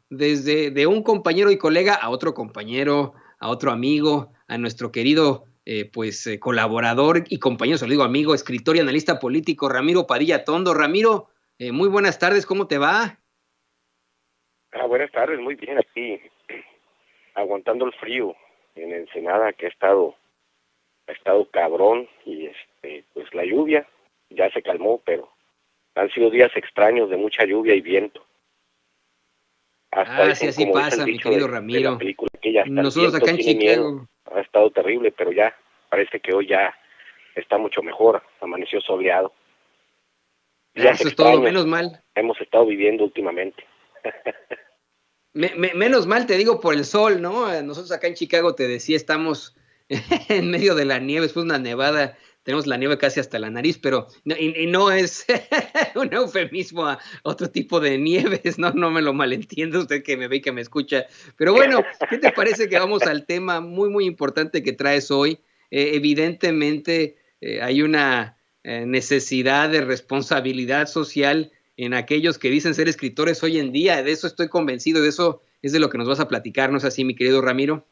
desde de un compañero y colega a otro compañero, a otro amigo, a nuestro querido colaborador y compañero, se lo digo amigo, escritor y analista político Ramiro Padilla Tondo. Ramiro, muy buenas tardes, ¿cómo te va? Buenas tardes, muy bien, aquí aguantando el frío en Ensenada, que ha estado cabrón, y pues la lluvia ya se calmó, pero han sido días extraños de mucha lluvia y viento. Hasta Ah, sí, dicen, así como dice el pasa, mi dicho querido de la Ramiro. película, que ya hasta el Nosotros viento acá en tiene miedo. Chicago. Ha estado terrible, pero ya parece que hoy ya está mucho mejor, amaneció soleado. Días Eso es todo, extraños menos mal. hemos estado viviendo últimamente. Menos mal te digo por el sol, ¿no? Nosotros acá en Chicago, te decía, estamos en medio de la nieve, después de una nevada, tenemos la nieve casi hasta la nariz, pero y no es un eufemismo a otro tipo de nieves, ¿no? No me lo malentienda usted que me ve y que me escucha. Pero bueno, ¿qué te parece que vamos al tema muy, muy importante que traes hoy? Evidentemente hay una necesidad de responsabilidad social en aquellos que dicen ser escritores hoy en día. De eso estoy convencido, de eso es de lo que nos vas a platicar, ¿no es así, mi querido Ramiro?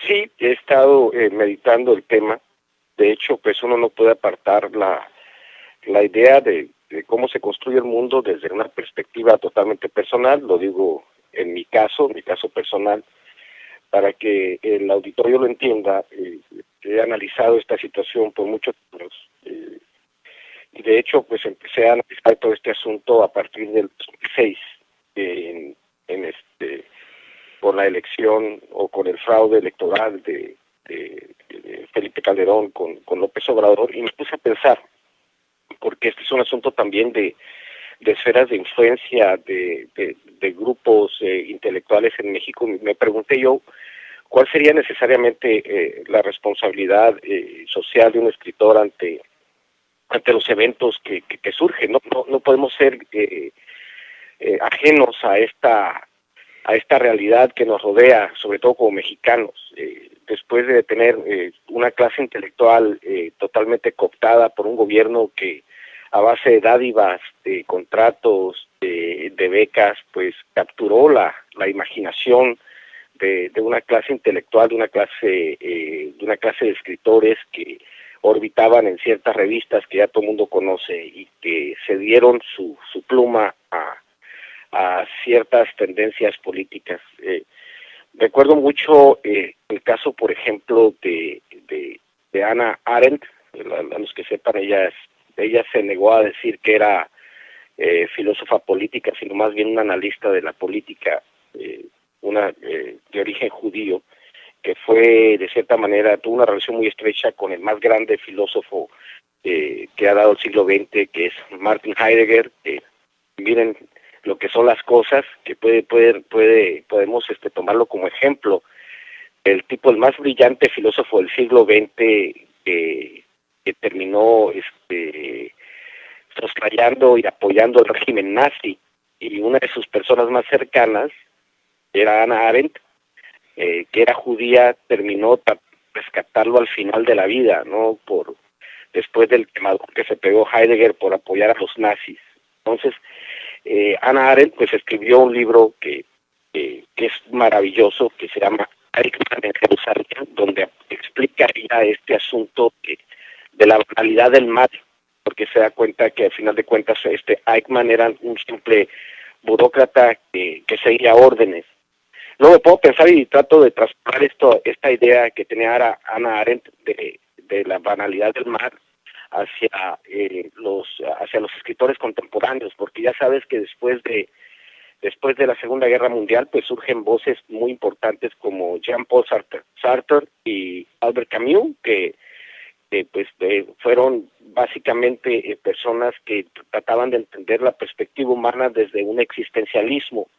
Sí, he estado meditando el tema. De hecho, pues uno no puede apartar la idea de cómo se construye el mundo desde una perspectiva totalmente personal. Lo digo en mi caso personal, para que el auditorio lo entienda. He analizado esta situación por muchos años, y de hecho pues empecé a analizar todo este asunto a partir del 2006, en por la elección o con el fraude electoral de Felipe Calderón con López Obrador, y me puse a pensar, porque este es un asunto también de esferas de influencia de grupos intelectuales en México. Me pregunté yo cuál sería necesariamente la responsabilidad social de un escritor ante los eventos que surgen. No podemos ser ajenos a esta realidad que nos rodea, sobre todo como mexicanos. Después de tener una clase intelectual totalmente cooptada por un gobierno que a base de dádivas, de contratos, de becas, pues capturó la imaginación de una clase intelectual, de una clase de escritores que orbitaban en ciertas revistas que ya todo el mundo conoce y que se dieron su pluma a ciertas tendencias políticas. Recuerdo mucho el caso, por ejemplo, de Hannah Arendt. A los que sepan, ella se negó a decir que era filósofa política, sino más bien una analista de la política, de origen judío, que fue, de cierta manera, tuvo una relación muy estrecha con el más grande filósofo que ha dado el siglo XX, que es Martin Heidegger. Miren lo que son las cosas, que podemos tomarlo como ejemplo. El tipo, el más brillante filósofo del siglo XX, que terminó soslayando y apoyando el régimen nazi, y una de sus personas más cercanas era Hannah Arendt, que era judía, terminó rescatarlo al final de la vida, ¿no? Después del quemador que se pegó Heidegger por apoyar a los nazis. Entonces, Hannah Arendt pues escribió un libro que es maravilloso, que se llama Eichmann en Jerusalén, donde explica ya este asunto de la banalidad del mal, porque se da cuenta que al final de cuentas Eichmann era un simple burócrata que seguía órdenes. Luego me puedo pensar y trato de trasladar esta idea que tenía Hannah Arendt de la banalidad del mal hacia los escritores contemporáneos, porque ya sabes que después de la Segunda Guerra Mundial pues surgen voces muy importantes como Jean-Paul Sartre y Albert Camus, que fueron básicamente personas que trataban de entender la perspectiva humana desde un existencialismo.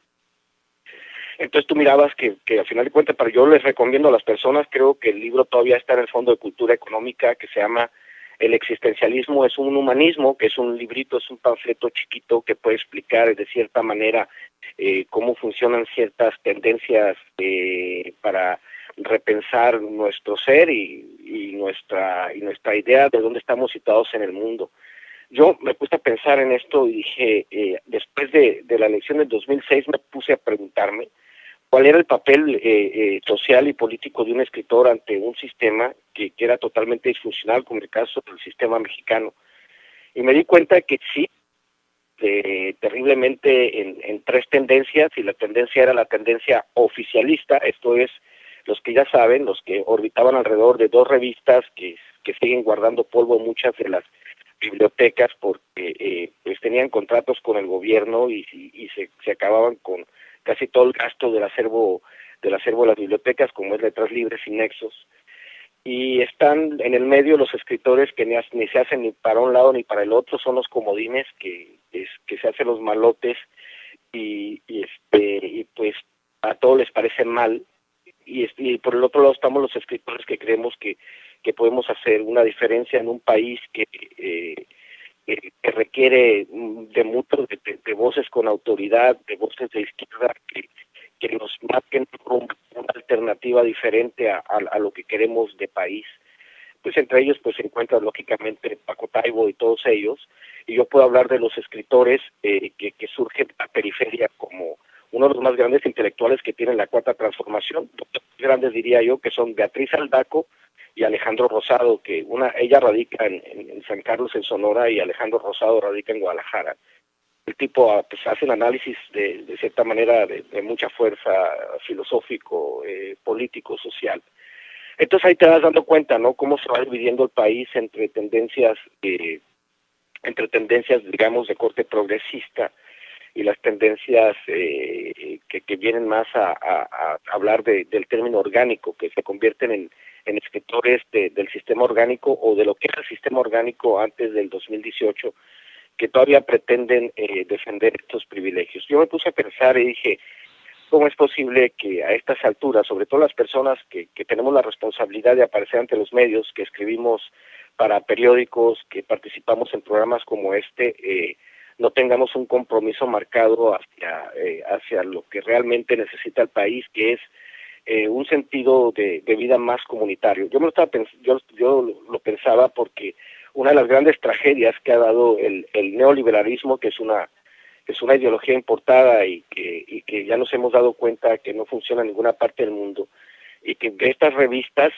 Entonces tú mirabas que al final de cuentas, pero yo les recomiendo a las personas, creo que el libro todavía está en el Fondo de Cultura Económica, que se llama El existencialismo es un humanismo, que es un librito, es un panfleto chiquito que puede explicar de cierta manera cómo funcionan ciertas tendencias para repensar nuestro ser y nuestra idea de dónde estamos situados en el mundo. Yo me puse a pensar en esto y dije, después de la elección del 2006 me puse a preguntarme cuál era el papel social y político de un escritor ante un sistema que era totalmente disfuncional, como el caso del sistema mexicano. Y me di cuenta que sí, terriblemente en tres tendencias, y la tendencia era la tendencia oficialista, esto es, los que ya saben, los que orbitaban alrededor de dos revistas que siguen guardando polvo en muchas de las bibliotecas porque pues tenían contratos con el gobierno y se acababan con casi todo el gasto del acervo de las bibliotecas, como es Letras Libres y Nexos. Y están en el medio los escritores que ni se hacen ni para un lado ni para el otro, son los comodines que se hacen los malotes y pues a todos les parece mal. Y por el otro lado estamos los escritores que creemos que podemos hacer una diferencia en un país que requiere de mucho de voces con autoridad, de voces de izquierda que nos marquen una alternativa diferente a lo que queremos de país. Pues entre ellos pues se encuentra lógicamente Paco Taibo y todos ellos, y yo puedo hablar de los escritores que surgen a la periferia como uno de los más grandes intelectuales que tiene la Cuarta Transformación, los más grandes diría yo, que son Beatriz Aldaco y Alejandro Rosado, que ella radica en San Carlos, en Sonora, y Alejandro Rosado radica en Guadalajara. El tipo pues, hace un análisis de cierta manera de mucha fuerza filosófico, político, social. Entonces ahí te vas dando cuenta, ¿no? Cómo se va dividiendo el país entre tendencias, digamos, de corte progresista y las tendencias que vienen más a hablar del término orgánico, que se convierten en escritores del sistema orgánico o de lo que era el sistema orgánico antes del 2018, que todavía pretenden defender estos privilegios. Yo me puse a pensar y dije, ¿cómo es posible que a estas alturas, sobre todo las personas que tenemos la responsabilidad de aparecer ante los medios, que escribimos para periódicos, que participamos en programas como este, no tengamos un compromiso marcado hacia lo que realmente necesita el país, que es un sentido de vida más comunitario? Yo lo pensaba porque una de las grandes tragedias que ha dado el neoliberalismo, que es una ideología importada y que ya nos hemos dado cuenta que no funciona en ninguna parte del mundo, y que estas revistas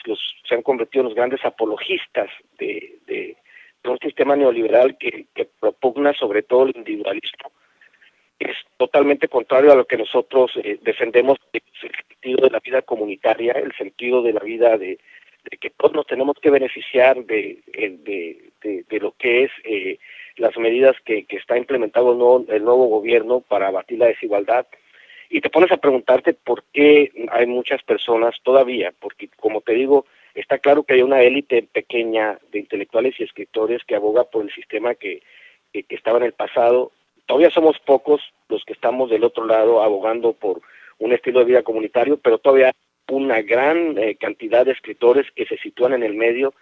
se han convertido en los grandes apologistas de un sistema neoliberal que propugna sobre todo el individualismo. Es totalmente contrario a lo que nosotros defendemos, el sentido de la vida comunitaria, el sentido de la vida de que todos nos tenemos que beneficiar de lo que es las medidas que está implementando el nuevo gobierno para abatir la desigualdad. Y te pones a preguntarte por qué hay muchas personas todavía, porque como te digo, está claro que hay una élite pequeña de intelectuales y escritores que aboga por el sistema que estaba en el pasado. Todavía somos pocos los que estamos del otro lado abogando por un estilo de vida comunitario, pero todavía hay una gran cantidad de escritores que se sitúan en el medio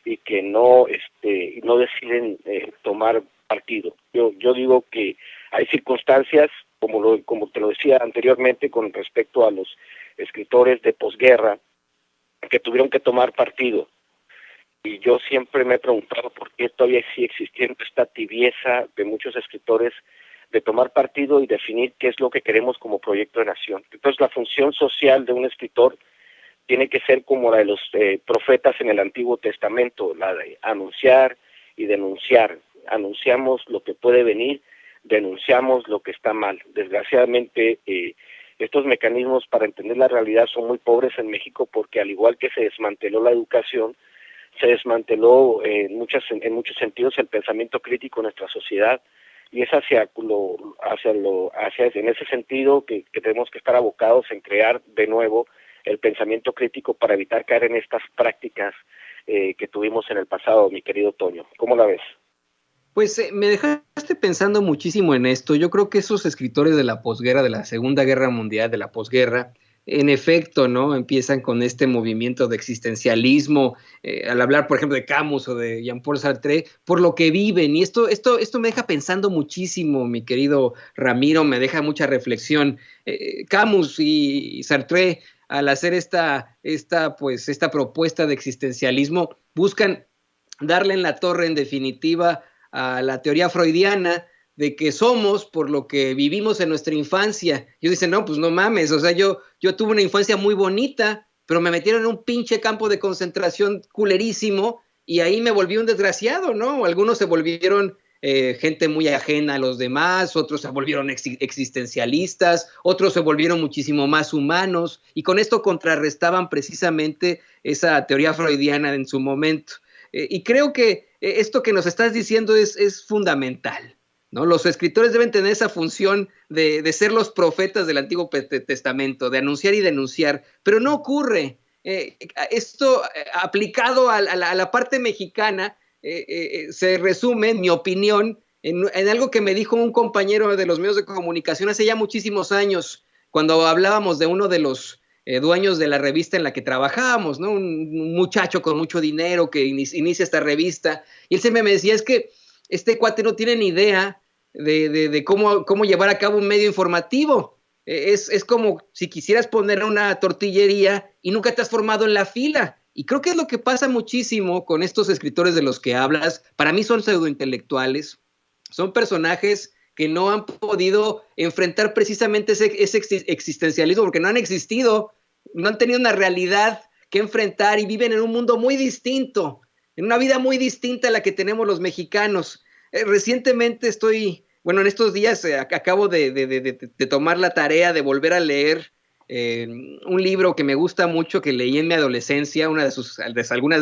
y que no deciden tomar partido. Yo digo que hay circunstancias, como te lo decía anteriormente, con respecto a los escritores de posguerra, que tuvieron que tomar partido. Y yo siempre me he preguntado por qué todavía sigue existiendo esta tibieza de muchos escritores de tomar partido y definir qué es lo que queremos como proyecto de nación. Entonces la función social de un escritor tiene que ser como la de los profetas en el Antiguo Testamento, la de anunciar y denunciar. Anunciamos lo que puede venir, denunciamos lo que está mal. Desgraciadamente, estos mecanismos para entender la realidad son muy pobres en México porque al igual que se desmanteló la educación, se desmanteló en muchos sentidos el pensamiento crítico en nuestra sociedad, y es en ese sentido que tenemos que estar abocados en crear de nuevo el pensamiento crítico para evitar caer en estas prácticas que tuvimos en el pasado, mi querido Toño. ¿Cómo la ves? Pues me dejaste pensando muchísimo en esto. Yo creo que esos escritores de la posguerra, de la Segunda Guerra Mundial, de la posguerra, en efecto, ¿no? Empiezan con este movimiento de existencialismo, al hablar, por ejemplo, de Camus o de Jean-Paul Sartre, por lo que viven. Y esto me deja pensando muchísimo, mi querido Ramiro, me deja mucha reflexión. Camus y Sartre, al hacer esta propuesta de existencialismo, buscan darle en la torre, en definitiva, a la teoría freudiana de que somos por lo que vivimos en nuestra infancia. Yo dicen, no, pues no mames, o sea, yo tuve una infancia muy bonita, pero me metieron en un pinche campo de concentración culerísimo y ahí me volví un desgraciado, ¿no? Algunos se volvieron gente muy ajena a los demás, otros se volvieron existencialistas, otros se volvieron muchísimo más humanos, y con esto contrarrestaban precisamente esa teoría freudiana en su momento. Y creo que esto que nos estás diciendo es fundamental, ¿no? Los escritores deben tener esa función de ser los profetas del Antiguo Testamento, de anunciar y denunciar, pero no ocurre. Esto aplicado a la parte mexicana se resume, en mi opinión, en algo que me dijo un compañero de los medios de comunicación hace ya muchísimos años, cuando hablábamos de uno de los dueños de la revista en la que trabajábamos, ¿no? Un muchacho con mucho dinero que inicia esta revista, y él siempre me decía, es que este cuate no tiene ni idea de cómo llevar a cabo un medio informativo. Es como si quisieras poner una tortillería y nunca te has formado en la fila. Y creo que es lo que pasa muchísimo con estos escritores de los que hablas. Para mí son pseudointelectuales, son personajes que no han podido enfrentar precisamente ese existencialismo porque no han existido, no han tenido una realidad que enfrentar y viven en un mundo muy distinto, en una vida muy distinta a la que tenemos los mexicanos. Recientemente en estos días acabo de tomar la tarea de volver a leer un libro que me gusta mucho, que leí en mi adolescencia, algunas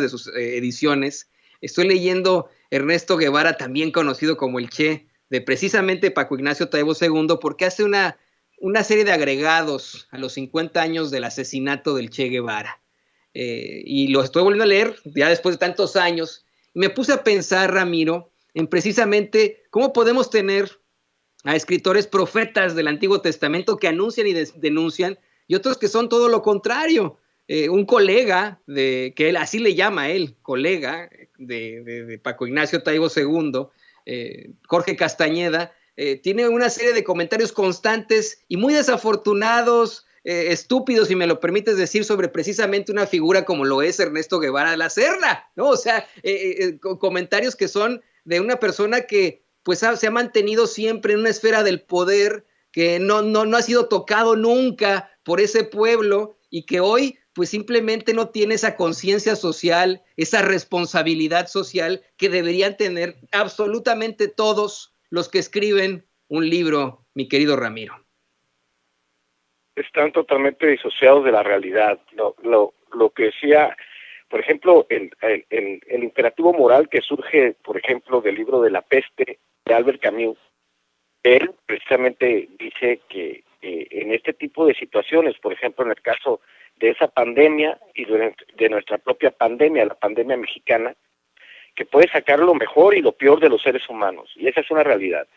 de sus ediciones. Estoy leyendo Ernesto Guevara, también conocido como el Che, de precisamente Paco Ignacio Taibo II, porque hace una serie de agregados a los 50 años del asesinato del Che Guevara. Y lo estoy volviendo a leer ya después de tantos años. Y me puse a pensar, Ramiro, en precisamente cómo podemos tener a escritores profetas del Antiguo Testamento que anuncian y denuncian, y otros que son todo lo contrario. Un colega, que él así le llama a él, colega de Paco Ignacio Taibo II, Jorge Castañeda, tiene una serie de comentarios constantes y muy desafortunados, estúpidos, si me lo permites decir, sobre precisamente una figura como lo es Ernesto Guevara de la Serna, ¿no? O sea, comentarios que son de una persona que pues se ha mantenido siempre en una esfera del poder, que no ha sido tocado nunca por ese pueblo, y que hoy pues simplemente no tiene esa conciencia social, esa responsabilidad social que deberían tener absolutamente todos los que escriben un libro, mi querido Ramiro. Están totalmente disociados de la realidad. Lo que decía, por ejemplo, el imperativo moral que surge, por ejemplo, del libro de La Peste de Albert Camus, él precisamente dice que en este tipo de situaciones, por ejemplo, en el caso de esa pandemia y de nuestra propia pandemia, la pandemia mexicana, que puede sacar lo mejor y lo peor de los seres humanos, y esa es una realidad.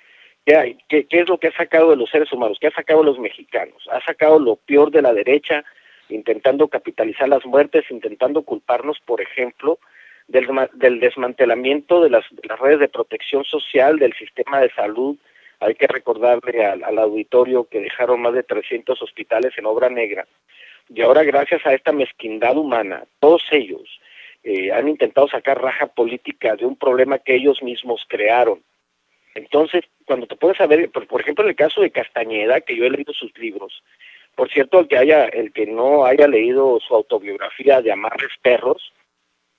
¿Qué es lo que ha sacado de los seres humanos? ¿Qué ha sacado de los mexicanos? Ha sacado lo peor de la derecha, intentando capitalizar las muertes, intentando culparnos, por ejemplo, del desmantelamiento de las redes de protección social, del sistema de salud. Hay que recordarle al auditorio que dejaron más de 300 hospitales en obra negra. Y ahora, gracias a esta mezquindad humana, todos ellos han intentado sacar raja política de un problema que ellos mismos crearon. Entonces, cuando te puedes saber, por ejemplo, en el caso de Castañeda, que yo he leído sus libros, por cierto, el que no haya leído su autobiografía de Amarres Perros,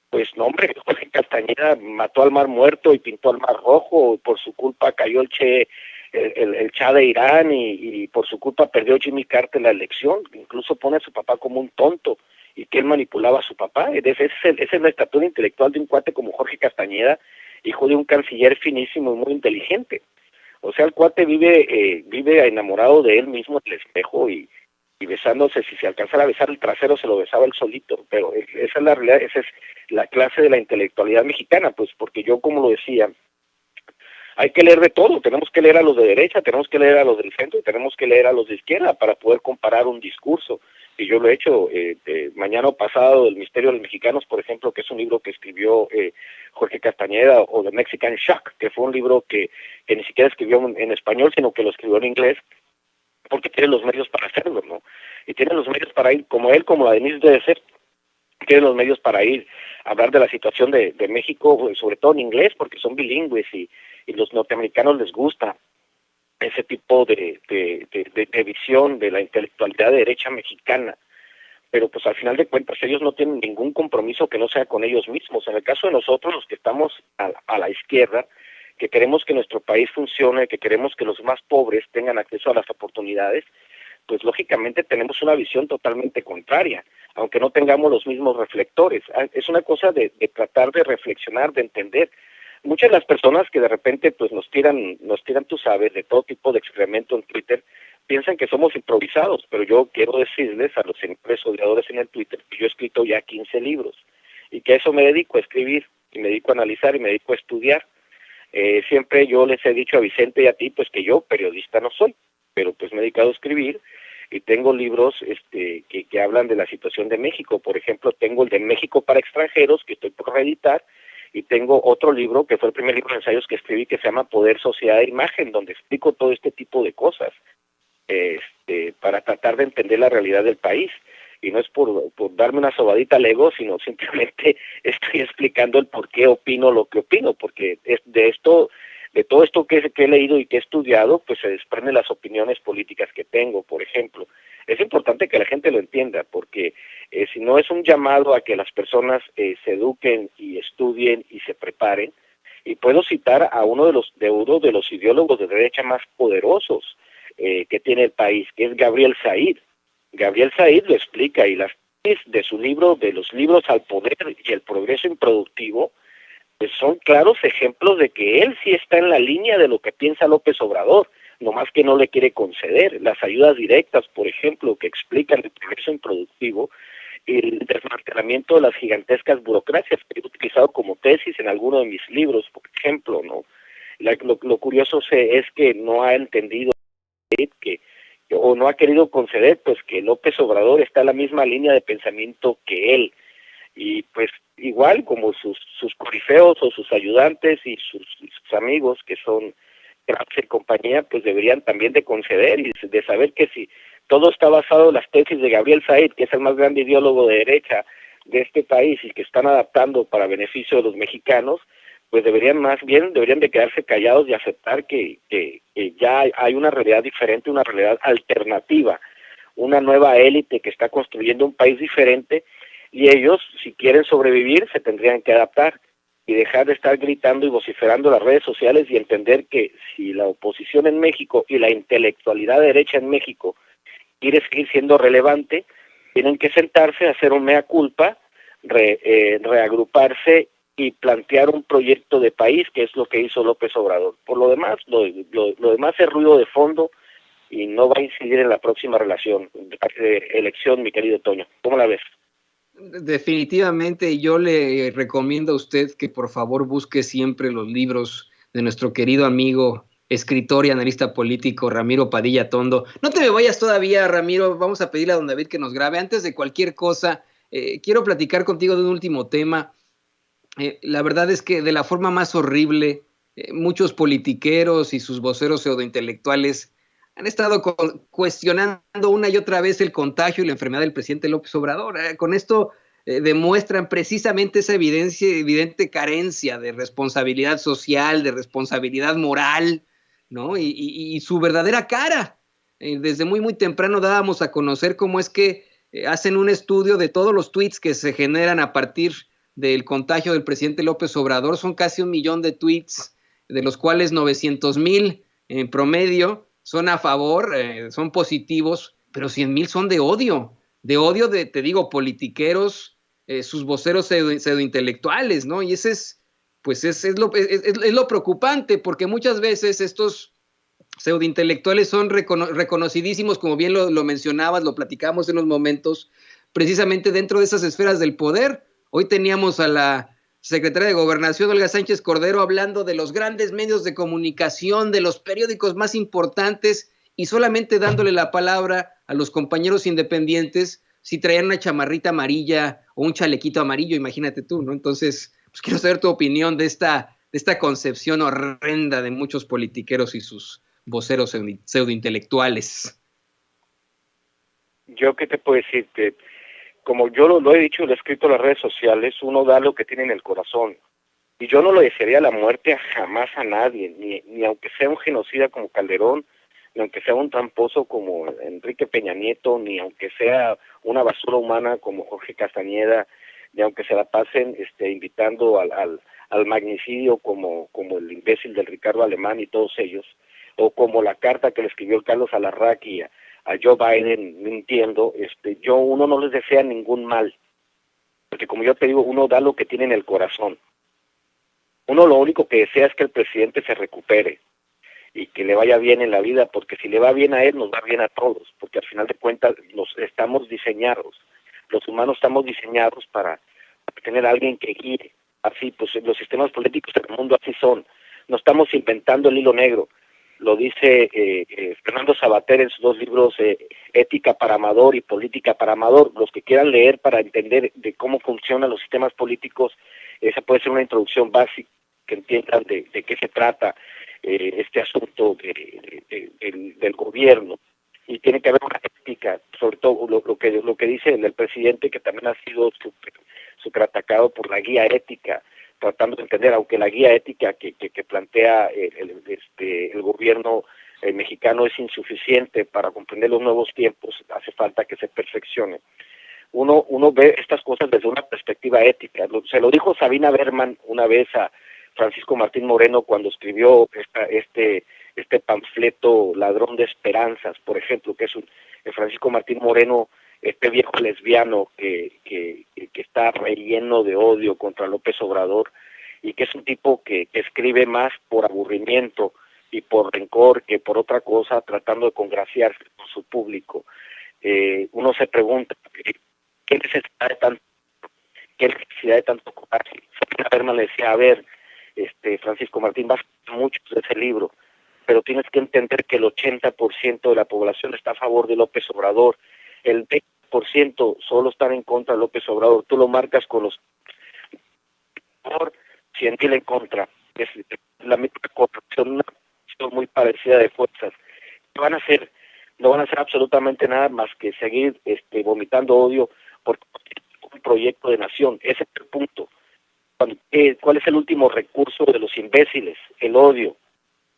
pues no, hombre, Jorge Castañeda mató al Mar Muerto y pintó al Mar Rojo, por su culpa cayó el Shah de Irán y por su culpa perdió Jimmy Carter la elección, incluso pone a su papá como un tonto y que él manipulaba a su papá. Esa es la estatura intelectual de un cuate como Jorge Castañeda, hijo de un canciller finísimo y muy inteligente. O sea, el cuate vive enamorado de él mismo en el espejo y besándose, si se alcanzara a besar el trasero se lo besaba él solito, pero esa es la realidad, esa es la clase de la intelectualidad mexicana, pues porque yo, como lo decía, hay que leer de todo, tenemos que leer a los de derecha, tenemos que leer a los del centro y tenemos que leer a los de izquierda para poder comparar un discurso, y yo lo he hecho. Mañana pasado, El misterio de los mexicanos, por ejemplo, que es un libro que escribió Jorge Castañeda, o The Mexican Shock, que fue un libro que ni siquiera escribió en español, sino que lo escribió en inglés, porque tiene los medios para hacerlo, ¿no? Y tiene los medios para ir, como él, como la Denise Dresser, tienen los medios para ir a hablar de la situación de México, sobre todo en inglés, porque son bilingües y los norteamericanos les gusta ese tipo de visión de la intelectualidad de derecha mexicana. Pero pues al final de cuentas ellos no tienen ningún compromiso que no sea con ellos mismos. En el caso de nosotros, los que estamos a la izquierda, que queremos que nuestro país funcione, que queremos que los más pobres tengan acceso a las oportunidades, pues lógicamente tenemos una visión totalmente contraria, aunque no tengamos los mismos reflectores. Es una cosa de tratar de reflexionar, de entender. Muchas de las personas que de repente pues nos tiran, tú sabes, de todo tipo de excremento en Twitter, piensan que somos improvisados, pero yo quiero decirles a los señores odiadores en el Twitter que yo he escrito ya 15 libros y que a eso me dedico, a escribir, y me dedico a analizar y me dedico a estudiar. Siempre yo les he dicho a Vicente y a ti pues que yo periodista no soy, pero pues me he dedicado a escribir y tengo libros que hablan de la situación de México. Por ejemplo, tengo el de México para extranjeros, que estoy por reeditar, y tengo otro libro que fue el primer libro de ensayos que escribí, que se llama Poder, Sociedad e Imagen, donde explico todo este tipo de cosas para tratar de entender la realidad del país. Y no es por darme una sobadita al ego, sino simplemente estoy explicando el por qué opino lo que opino, porque de todo esto que he leído y que he estudiado, pues se desprenden las opiniones políticas que tengo, por ejemplo. Es importante que la gente lo entienda, porque si no es un llamado a que las personas se eduquen y estudien y se preparen, y puedo citar a uno de los ideólogos de derecha más poderosos que tiene el país, que es Gabriel Said. Gabriel Said lo explica, y las de su libro, de los libros al poder y el progreso improductivo, pues son claros ejemplos de que él sí está en la línea de lo que piensa López Obrador, nomás que no le quiere conceder. Las ayudas directas, por ejemplo, que explican el progreso improductivo, el desmantelamiento de las gigantescas burocracias que he utilizado como tesis en alguno de mis libros, por ejemplo, ¿no? Lo curioso es que no ha entendido o no ha querido conceder pues que López Obrador está en la misma línea de pensamiento que él, y pues igual como sus corifeos o sus ayudantes y sus amigos, que son Gramsci y compañía, pues deberían también de conceder y de saber que si todo está basado en las tesis de Gabriel Said, que es el más grande ideólogo de derecha de este país y que están adaptando para beneficio de los mexicanos, pues deberían de quedarse callados y aceptar que ya hay una realidad diferente, una realidad alternativa, una nueva élite que está construyendo un país diferente, y ellos, si quieren sobrevivir, se tendrían que adaptar y dejar de estar gritando y vociferando en las redes sociales, y entender que si la oposición en México y la intelectualidad derecha en México quiere seguir siendo relevante, tienen que sentarse, hacer un mea culpa, reagruparse y plantear un proyecto de país, que es lo que hizo López Obrador. Por lo demás, lo demás es ruido de fondo y no va a incidir en la próxima elección, mi querido Toño. ¿Cómo la ves? Definitivamente, yo le recomiendo a usted que por favor busque siempre los libros de nuestro querido amigo, escritor y analista político Ramiro Padilla Tondo. No te me vayas todavía, Ramiro, vamos a pedirle a don David que nos grabe. Antes de cualquier cosa, quiero platicar contigo de un último tema. La verdad es que de la forma más horrible, muchos politiqueros y sus voceros pseudointelectuales han estado cuestionando una y otra vez el contagio y la enfermedad del presidente López Obrador. Con esto demuestran precisamente esa evidente carencia de responsabilidad social, de responsabilidad moral, ¿no? Y su verdadera cara. Desde muy temprano dábamos a conocer cómo es que hacen un estudio de todos los tweets que se generan a partir del contagio del presidente López Obrador. Son casi 1 millón de tweets, de los cuales 900,000 en promedio son a favor, son positivos, pero 100,000 son de odio, te digo, politiqueros, sus voceros pseudointelectuales, ¿no? Y ese es, pues es lo preocupante, porque muchas veces estos pseudointelectuales son reconocidísimos, como bien lo mencionabas, lo platicamos en unos momentos, precisamente dentro de esas esferas del poder. Hoy teníamos a la secretaria de Gobernación, Olga Sánchez Cordero, hablando de los grandes medios de comunicación, de los periódicos más importantes, y solamente dándole la palabra a los compañeros independientes si traían una chamarrita amarilla o un chalequito amarillo, imagínate tú, ¿no? Entonces, pues quiero saber tu opinión de esta concepción horrenda de muchos politiqueros y sus voceros pseudointelectuales. Yo qué te puedo decir, como yo lo he dicho y lo he escrito en las redes sociales, uno da lo que tiene en el corazón. Y yo no le desearía la muerte jamás a nadie, ni aunque sea un genocida como Calderón, ni aunque sea un tramposo como Enrique Peña Nieto, ni aunque sea una basura humana como Jorge Castañeda, ni aunque se la pasen invitando al magnicidio como el imbécil del Ricardo Alemán y todos ellos, o como la carta que le escribió el Carlos Alarraqui a Joe Biden mintiendo, uno no les desea ningún mal, porque como yo te digo, uno da lo que tiene en el corazón. Uno lo único que desea es que el presidente se recupere y que le vaya bien en la vida, porque si le va bien a él, nos va bien a todos, porque al final de cuentas estamos diseñados, los humanos estamos diseñados para tener a alguien que guíe. Así, pues los sistemas políticos del mundo así son. No estamos inventando el hilo negro. Lo dice Fernando Sabater en sus 2 libros, Ética para Amador y Política para Amador. Los que quieran leer para entender de cómo funcionan los sistemas políticos, esa puede ser una introducción básica, que entiendan de qué se trata este asunto del gobierno. Y tiene que haber una ética, sobre todo lo que dice el presidente, que también ha sido súper atacado por la guía ética, tratando de entender, aunque la guía ética que plantea el gobierno mexicano es insuficiente para comprender los nuevos tiempos, hace falta que se perfeccione. Uno ve estas cosas desde una perspectiva ética. Se lo dijo Sabina Berman una vez a Francisco Martín Moreno cuando escribió este panfleto Ladrón de Esperanzas, por ejemplo, que es Francisco Martín Moreno, este viejo lesbiano que está relleno de odio contra López Obrador, y que es un tipo que escribe más por aburrimiento y por rencor que por otra cosa, tratando de congraciarse con su público. Uno se pregunta, ¿qué necesidad de tanto coraje? Sabina Berman le decía, a ver, Francisco Martín, vas a muchos de ese libro, pero tienes que entender que el 80% de la población está a favor de López Obrador, el 20% solo están en contra de López Obrador. Tú lo marcas con los 100,000 en contra. Es la misma corrupción, una corrupción muy parecida de fuerzas. ¿Qué van a hacer? No van a hacer absolutamente nada más que seguir vomitando odio porque un proyecto de nación. Ese es el punto. ¿Cuál es el último recurso de los imbéciles? El odio.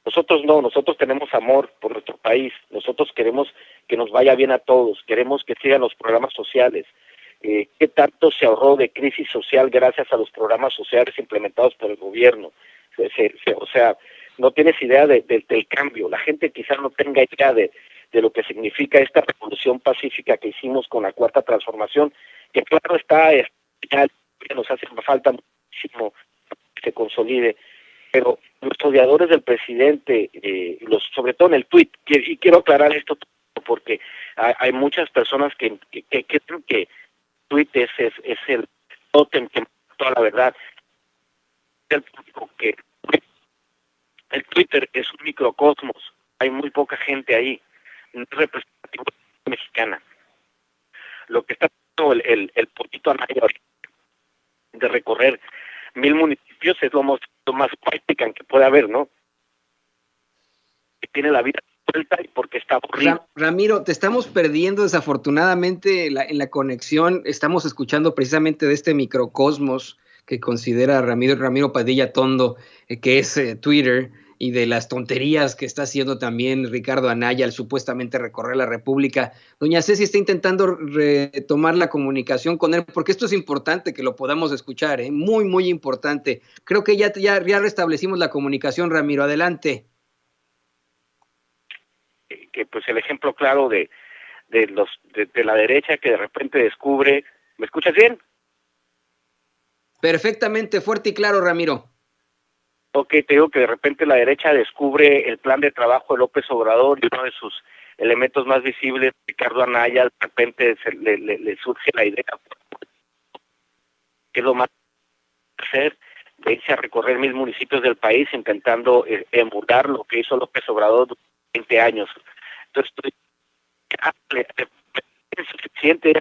Nosotros no, nosotros tenemos amor por nuestro país, nosotros queremos que nos vaya bien a todos, queremos que sigan los programas sociales. ¿Qué tanto se ahorró de crisis social gracias a los programas sociales implementados por el gobierno? O sea, no tienes idea del cambio. La gente quizás no tenga idea de lo que significa esta revolución pacífica que hicimos con la Cuarta Transformación, que claro está, ya nos hace falta muchísimo que se consolide, pero los odiadores del presidente, sobre todo en el tuit, y quiero aclarar esto porque hay muchas personas que creen que tuit es el tótem que toda la verdad. El Twitter es un microcosmos, hay muy poca gente ahí, no es representativo mexicana. Lo que está haciendo el poquito Anaya de recorrer 1,000 municipios es lo más white que puede haber, ¿no? Que tiene la vida vuelta y porque está aburrido. Ramiro, te estamos perdiendo desafortunadamente en la conexión. Estamos escuchando precisamente de este microcosmos que considera Ramiro Padilla Tondo, que es Twitter, y de las tonterías que está haciendo también Ricardo Anaya al supuestamente recorrer la República. Doña Ceci está intentando retomar la comunicación con él, porque esto es importante que lo podamos escuchar, muy, muy importante. Creo que ya restablecimos la comunicación, Ramiro, adelante. Que pues el ejemplo claro de la derecha que de repente descubre. ¿Me escuchas bien? Perfectamente, fuerte y claro, Ramiro. Ok, te digo que de repente la derecha descubre el plan de trabajo de López Obrador y uno de sus elementos más visibles, Ricardo Anaya, de repente le surge la idea, que es lo más hacer, de irse a recorrer 1,000 municipios del país intentando embutar lo que hizo López Obrador durante 20 años. Entonces, es suficiente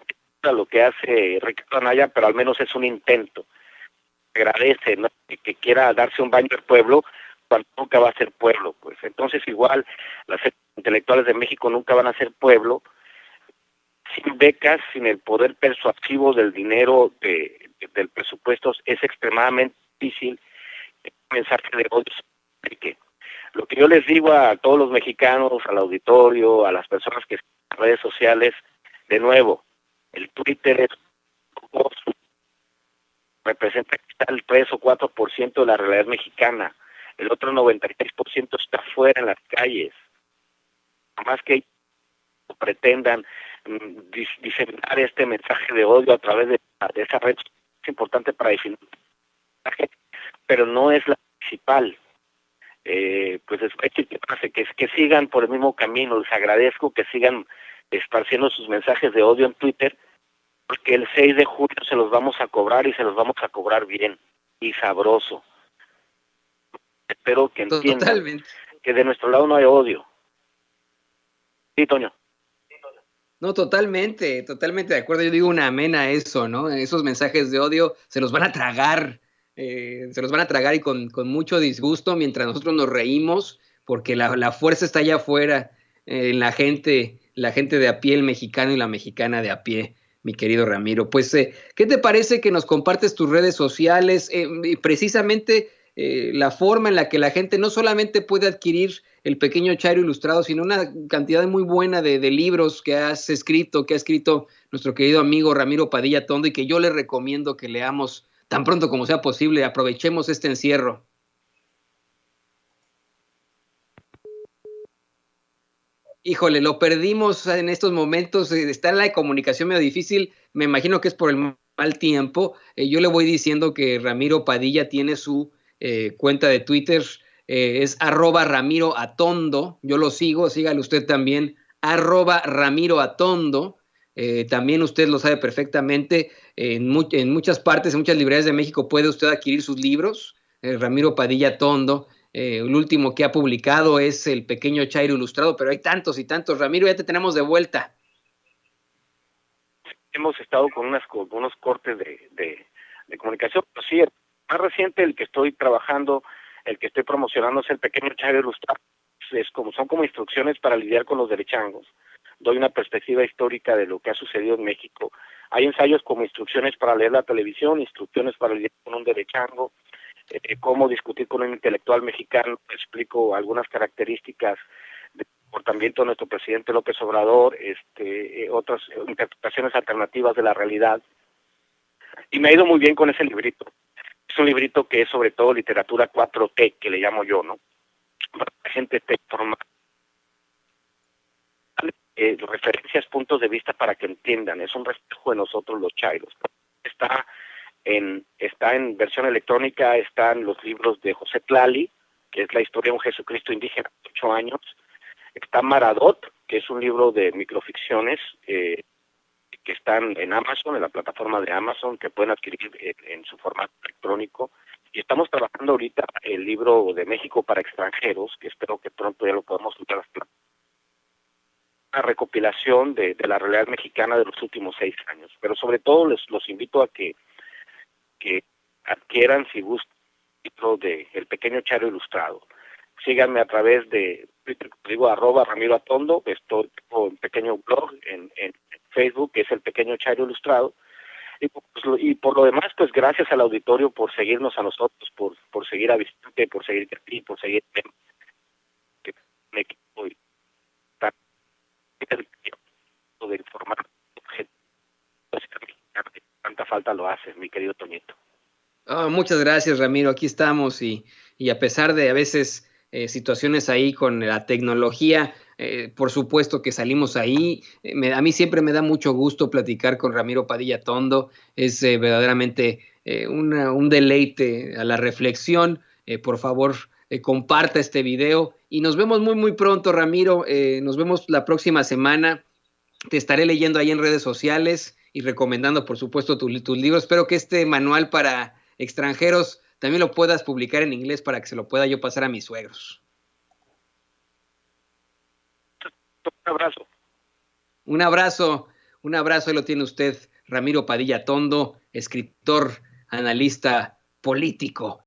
a lo que hace Ricardo Anaya, pero al menos es un intento. Agradece, ¿no?, que quiera darse un baño al pueblo cuando nunca va a ser pueblo. Pues entonces igual las intelectuales de México nunca van a ser pueblo sin becas, sin el poder persuasivo del dinero del presupuesto, es extremadamente difícil que un mensaje de odio se aplique. Lo que yo les digo a todos los mexicanos, al auditorio, a las personas que están en redes sociales, de nuevo, el Twitter es representa quizá el 3 o 4% de la realidad mexicana, el otro 96% está fuera en las calles. Más que pretendan diseminar este mensaje de odio a través de esa red, es importante para definir el mensaje, pero no es la principal. Pues después que sigan por el mismo camino. Les agradezco que sigan esparciendo sus mensajes de odio en Twitter, porque el 6 de julio se los vamos a cobrar y se los vamos a cobrar bien y sabroso. Espero que entiendan Totalmente. que de nuestro lado no hay odio. Sí, Toño. No, totalmente de acuerdo. Yo digo una amén a eso, ¿no? Esos mensajes de odio se los van a tragar, y con mucho disgusto mientras nosotros nos reímos, porque la fuerza está allá afuera, en la gente de a pie, el mexicano y la mexicana de a pie, mi querido Ramiro. Pues, ¿qué te parece que nos compartes tus redes sociales? Y precisamente la forma en la que la gente no solamente puede adquirir El Pequeño Chairo Ilustrado, sino una cantidad muy buena de libros que ha escrito nuestro querido amigo Ramiro Padilla Tondo, y que yo le recomiendo que leamos tan pronto como sea posible. Aprovechemos este encierro. Híjole, lo perdimos en estos momentos, está en la comunicación medio difícil, me imagino que es por el mal tiempo. Yo le voy diciendo que Ramiro Padilla tiene su cuenta de Twitter, es @RamiroAtondo, yo lo sigo, sígale usted también, @RamiroAtondo. También usted lo sabe perfectamente, en muchas partes, en muchas librerías de México puede usted adquirir sus libros, Ramiro Padilla Tondo. El último que ha publicado es El Pequeño Chairo Ilustrado, pero hay tantos y tantos. Ramiro, ya te tenemos de vuelta. Hemos estado con unos cortes de comunicación, pero sí, el más reciente, el que estoy trabajando, el que estoy promocionando, es El Pequeño Chairo Ilustrado. Son como instrucciones para lidiar con los derechangos. Doy una perspectiva histórica de lo que ha sucedido en México. Hay ensayos como instrucciones para leer la televisión, instrucciones para lidiar con un derechango, cómo discutir con un intelectual mexicano. Explico algunas características del comportamiento de nuestro presidente López Obrador, otras interpretaciones alternativas de la realidad. Y me ha ido muy bien con ese librito. Es un librito que es sobre todo literatura 4T, que le llamo yo, ¿no? Para que la gente esté informada. Referencias, puntos de vista para que entiendan. Es un reflejo de nosotros los chairos. Está en versión electrónica, están los libros de José Tlali, que es la historia de un Jesucristo indígena de 8 años. Está Maradot, que es un libro de microficciones que están en Amazon, en la plataforma de Amazon, que pueden adquirir en su formato electrónico. Y estamos trabajando ahorita el libro de México para extranjeros, que espero que pronto ya lo podamos subir a las plataformas. Una recopilación de la realidad mexicana de los últimos 6 años. Pero sobre todo los invito a que adquieran, si gustan, el libro de El Pequeño Chairo Ilustrado. Síganme a través de Twitter, digo @RamiroAtondo, estoy con un pequeño blog en Facebook, que es El Pequeño Chairo Ilustrado. Y por lo demás, pues gracias al auditorio por seguirnos a nosotros, por seguir a Vicente, por seguirte a ti, por seguir un equipo y de informar tanta falta lo hace, mi querido Toñito. Oh, muchas gracias, Ramiro. Aquí estamos y a pesar de a veces situaciones ahí con la tecnología, por supuesto que salimos ahí. A mí siempre me da mucho gusto platicar con Ramiro Padilla Tondo. Es verdaderamente un deleite a la reflexión. Por favor, comparta este video y nos vemos muy, muy pronto, Ramiro. Nos vemos la próxima semana. Te estaré leyendo ahí en redes sociales y recomendando, por supuesto, tus libros. Espero que este manual para extranjeros también lo puedas publicar en inglés para que se lo pueda yo pasar a mis suegros. Un abrazo. Un abrazo, ahí lo tiene usted, Ramiro Padilla Tondo, escritor, analista político